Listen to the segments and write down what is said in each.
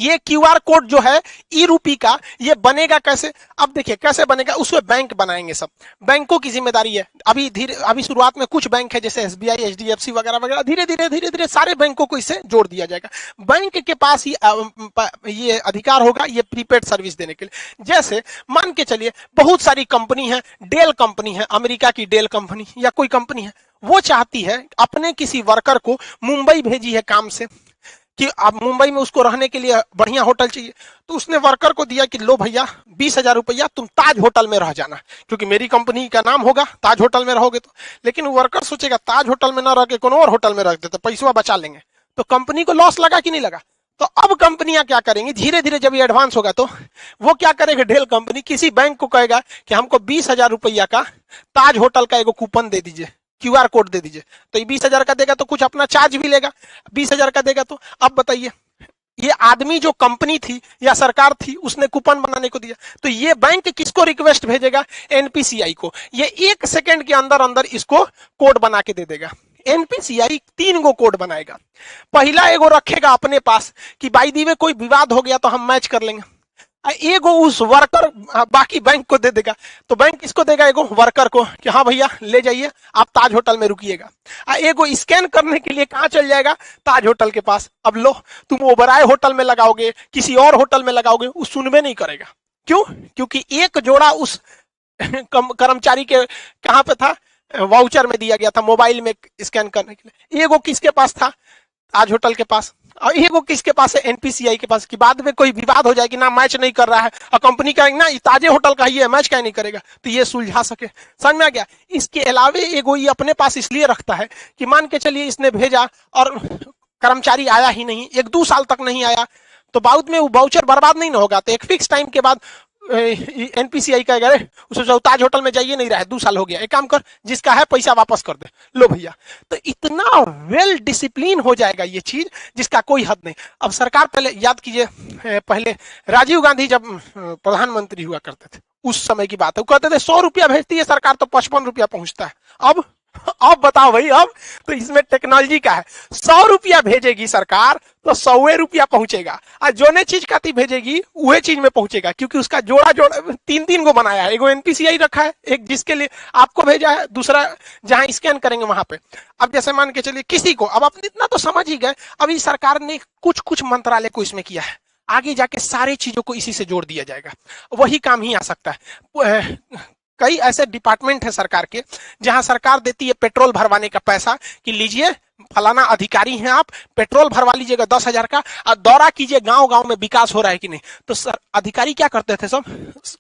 ये QR code जो है ई रूपी का, ये बनेगा कैसे? अब देखिए कैसे बनेगा, उसमें बैंक बनाएंगे, सब बैंकों की जिम्मेदारी है। अभी शुरुआत में कुछ बैंक है जैसे एसबीआई, एचडीएफसी वगैरह वगैरह, धीरे धीरे सारे बैंकों को इससे जोड़ दिया जाएगा। बैंक के पास ही ये अधिकार होगा ये प्रीपेड सर्विस देने के लिए। जैसे मान के चलिए बहुत सारी कंपनी है, डेल कंपनी है, अमेरिका की डेल कंपनी या कोई कंपनी है, वो चाहती है अपने किसी वर्कर को मुंबई भेजी है काम से कि अब मुंबई में उसको रहने के लिए बढ़िया होटल चाहिए, तो उसने वर्कर को दिया कि लो भैया 20,000 रुपया तुम ताज होटल में रह जाना, क्योंकि मेरी कंपनी का नाम होगा, ताज होटल में रहोगे तो। लेकिन वर्कर सोचेगा ताज होटल में ना रह के कोनो और होटल में रख देते, पैसा बचा लेंगे, तो कंपनी को लॉस लगा कि नहीं लगा? तो अब कंपनियां क्या करेंगी, धीरे धीरे जब ये एडवांस होगा तो वो क्या करेगा, डेल कंपनी किसी बैंक को कहेगा कि हमको 20,000 रुपया का ताज होटल का एगो कूपन दे दीजिए, क्यूआर कोड दे दीजिए। तो ये 20,000 का देगा तो कुछ अपना चार्ज भी लेगा, 20,000 का देगा तो। अब बताइए ये आदमी जो कंपनी थी या सरकार थी उसने कूपन बनाने को दिया, तो ये बैंक किसको रिक्वेस्ट भेजेगा, एनपीसीआई को। ये 1 सेकंड के अंदर अंदर इसको कोड बना के दे देगा। एनपीसीआई 3 गो कोड बनाएगा। पहला एगो रखेगा अपने पास कि बाई दी में कोई विवाद हो गया तो हम मैच कर लेंगे, एगो उस वर्कर बाकी बैंक को दे देगा। तो बैंक किसको देगा, एगो वर्कर को कि हाँ भैया ले जाइए आप ताज होटल में रुकिएगा। एगो स्कैन करने के लिए कहां चल जाएगा, ताज होटल के पास। अब लो तुम ओबराय होटल में लगाओगे, किसी और होटल में लगाओगे, वो सुनबे नहीं करेगा। क्यों? क्योंकि एक जोड़ा उस कर्मचारी के कहां पे था, वाउचर में दिया गया था मोबाइल में स्कैन करने के लिए। एगो किसके पास था, ताज होटल के पास, और एगो किसके पास है, एनपीसीआई के पास। कि बाद में कोई विवाद हो जाए कि ना मैच नहीं कर रहा है और कंपनी कहेगी ना ताजे होटल का ही है, मैच क्या नहीं करेगा, तो ये सुलझा सके। समझ में आ गया? इसके अलावा एगो ये अपने पास इसलिए रखता है कि मान के चलिए इसने भेजा और कर्मचारी आया ही नहीं, 1-2 साल तक नहीं आया, तो बाद में वो वाउचर बर्बाद नहीं होगा। तो एक फिक्स टाइम के बाद एनपीसीआई कहेगा उसे ताज होटल में जाइए, नहीं रहा 2 साल हो गया, एक काम कर जिसका है पैसा वापस कर दे, लो भैया। तो इतना वेल डिसिप्लिन हो जाएगा ये चीज जिसका कोई हद नहीं। अब सरकार, पहले याद कीजिए, पहले राजीव गांधी जब प्रधानमंत्री हुआ करते थे उस समय की बात है, वो कहते थे 100 रुपया भेजती है सरकार तो 55 रुपया पहुंचता है। अब बताओ भाई, अब तो इसमें टेक्नोलॉजी का है, 100 रुपया भेजेगी सरकार तो 100 रुपया पहुंचेगा, और जो ने चीज काती भेजेगी वही चीज में पहुंचेगा, क्योंकि उसका जोड़ा 3-3 को बनाया है। एगो एनपीसीआई रखा है, एक जिसके लिए आपको भेजा है, दूसरा जहां स्कैन करेंगे वहां पे। अब जैसे मान के चलिए किसी को, अब आप इतना तो समझ ही गए, अभी सरकार ने कुछ मंत्रालय को इसमें किया है, आगे जाके सारी चीजों को इसी से जोड़ दिया जाएगा, वही काम ही आ सकता है। कई ऐसे डिपार्टमेंट है सरकार के जहां सरकार देती है पेट्रोल भरवाने का पैसा कि लीजिए फलाना अधिकारी हैं आप, पेट्रोल भरवा लीजिएगा 10,000 का, और दौरा कीजिए गांव गांव में विकास हो रहा है कि नहीं। तो सर अधिकारी क्या करते थे, सब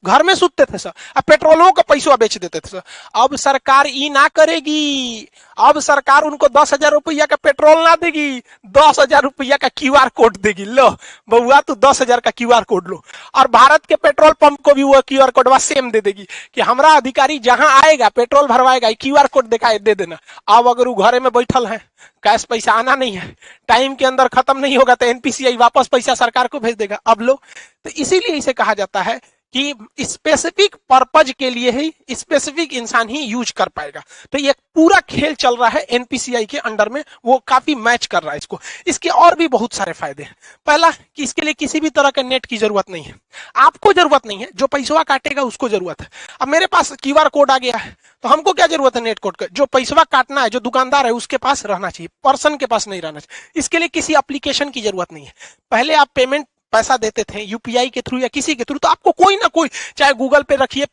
घर में सुतते थे सर, अब पेट्रोलों का पैसा बेच देते थे सर। अब सरकार ई ना करेगी, अब सरकार उनको 10,000 रुपया का पेट्रोल ना देगी, 10,000 रुपया का क्यूआर कोड देगी। लो बउआ तू 10,000 का क्यूआर कोड लो, और भारत के पेट्रोल पंप को भी वो क्यूआर कोड सेम दे देगी कि हमारा अधिकारी जहां आएगा पेट्रोल भरवाएगा, क्यूआर कोड दिखाए दे देना। अब अगर वो घरे में बैठल है, कैश पैसा आना नहीं है, टाइम के अंदर खत्म नहीं होगा, तो एनपीसीआई वापस पैसा सरकार को भेज देगा। अब लो, तो इसीलिए इसे कहा जाता है कि स्पेसिफिक पर्पज के लिए ही स्पेसिफिक इंसान ही यूज कर पाएगा। तो ये पूरा खेल चल रहा है एनपीसीआई के अंडर में, वो काफी मैच कर रहा है इसको। इसके और भी बहुत सारे फायदे हैं। पहला कि इसके लिए किसी भी तरह के नेट की जरूरत नहीं है, आपको जरूरत नहीं है, जो पैसा काटेगा उसको जरूरत है। अब मेरे पास क्यूआर कोड आ गया है तो हमको क्या जरूरत है नेट कोड का, जो पैसा काटना है, जो दुकानदार है उसके पास रहना चाहिए, पर्सन के पास नहीं रहना चाहिए। इसके लिए किसी एप्लीकेशन की जरूरत नहीं है। पहले आप पेमेंट पैसा देते थे यूपीआई के थ्रू या किसी के थ्रू, तो आपको कोई ना कोई, चाहे गूगल पे रखिए,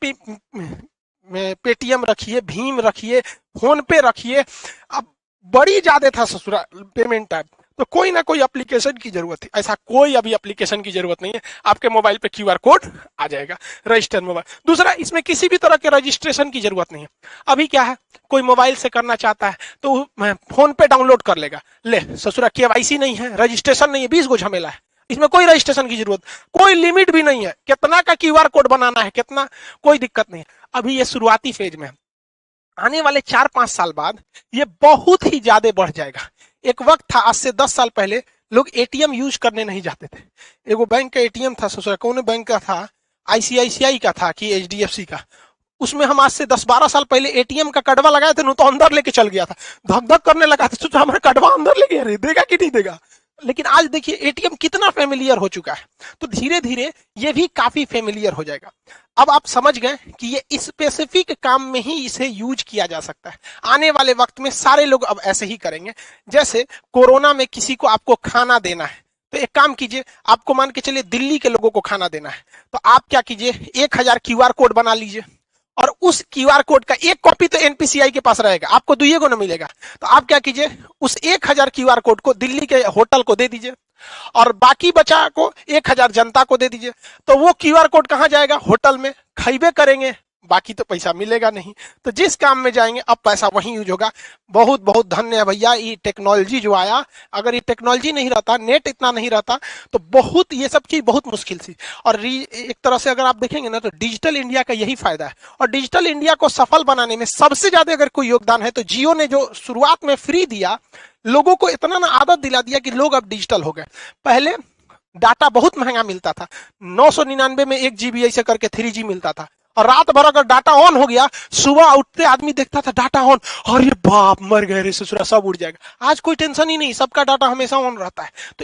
पेटीएम रखिए, भीम रखिए, फोन पे रखिए, अब बड़ी ज्यादा था ससुरा पेमेंट ऐप, तो कोई ना कोई एप्लीकेशन की जरूरत है। ऐसा कोई अभी एप्लीकेशन की जरूरत नहीं है, आपके मोबाइल पे क्यूआर कोड आ जाएगा, रजिस्टर मोबाइल। दूसरा, इसमें किसी भी तरह के रजिस्ट्रेशन की जरूरत नहीं है। अभी क्या है, कोई मोबाइल से करना चाहता है तो फोन पे डाउनलोड कर लेगा, ले ससुरा केवाईसी नहीं है, रजिस्ट्रेशन नहीं है, 20 गो झमेला है, इसमें कोई रजिस्ट्रेशन की जरूरत, कोई लिमिट भी नहीं है, कितना का क्यूआर कोड बनाना है, कितना, कोई दिक्कत नहीं है। अभी ये शुरुआती फेज में है, आने वाले 4-5 साल बाद ये बहुत ही ज्यादा बढ़ जाएगा। एक वक्त था, आज से 10 साल पहले लोग एटीएम यूज करने नहीं जाते थे। एगो बैंक का एटीएम था, सोचा कौन बैंक का था, आईसीआईसीआई का था कि एचडीएफसी का, उसमें हम आज से 10-12 साल पहले एटीएम का कड़वा लगाए थे, तो अंदर लेके चल गया था, धक धक करने लगा था, सोचा हमारा कड़वा अंदर ले गया, देगा कि नहीं देगा। लेकिन आज देखिए एटीएम कितना फेमिलियर हो चुका है, तो धीरे धीरे ये भी काफी फेमिलियर हो जाएगा। अब आप समझ गए कि ये स्पेसिफिक काम में ही इसे यूज किया जा सकता है। आने वाले वक्त में सारे लोग अब ऐसे ही करेंगे। जैसे कोरोना में किसी को आपको खाना देना है, तो एक काम कीजिए, आपको मान के चलिए दिल्ली के लोगों को खाना देना है, तो आप क्या कीजिए, 1000 क्यूआर कोड बना लीजिए, और उस क्यूआर कोड का एक कॉपी तो एनपीसीआई के पास रहेगा, आपको दुइये को ना मिलेगा। तो आप क्या कीजिए, उस 1000 क्यूआर कोड को दिल्ली के होटल को दे दीजिए, और बाकी बचा को 1000 जनता को दे दीजिए। तो वो क्यूआर कोड कहां जाएगा, होटल में, खाइबे करेंगे, बाकी तो पैसा मिलेगा नहीं। तो जिस काम में जाएंगे अब पैसा वहीं यूज होगा। बहुत बहुत धन्य है भैया ये टेक्नोलॉजी जो आया। अगर ये टेक्नोलॉजी नहीं रहता, नेट इतना नहीं रहता, तो बहुत ये सब चीज बहुत मुश्किल थी। और एक तरह से अगर आप देखेंगे ना, तो डिजिटल इंडिया का यही फायदा है। और डिजिटल इंडिया को सफल बनाने में सबसे ज्यादा अगर कोई योगदान है तो जियो ने जो शुरुआत में फ्री दिया, लोगों को इतना ना आदत दिला दिया कि लोग अब डिजिटल हो गए। पहले डाटा बहुत महंगा मिलता था, 999 में 1 GB ऐसे करके 3G मिलता था, और रात भर अगर डाटा ऑन हो गया, सुबह उठते आदमी देखता था डाटा ऑन, अरे बाप मर गए रे ससुरा, सब उड़ जाएगा। आज कोई टेंशन ही नहीं, सबका डाटा हमेशा ऑन रहता है। तो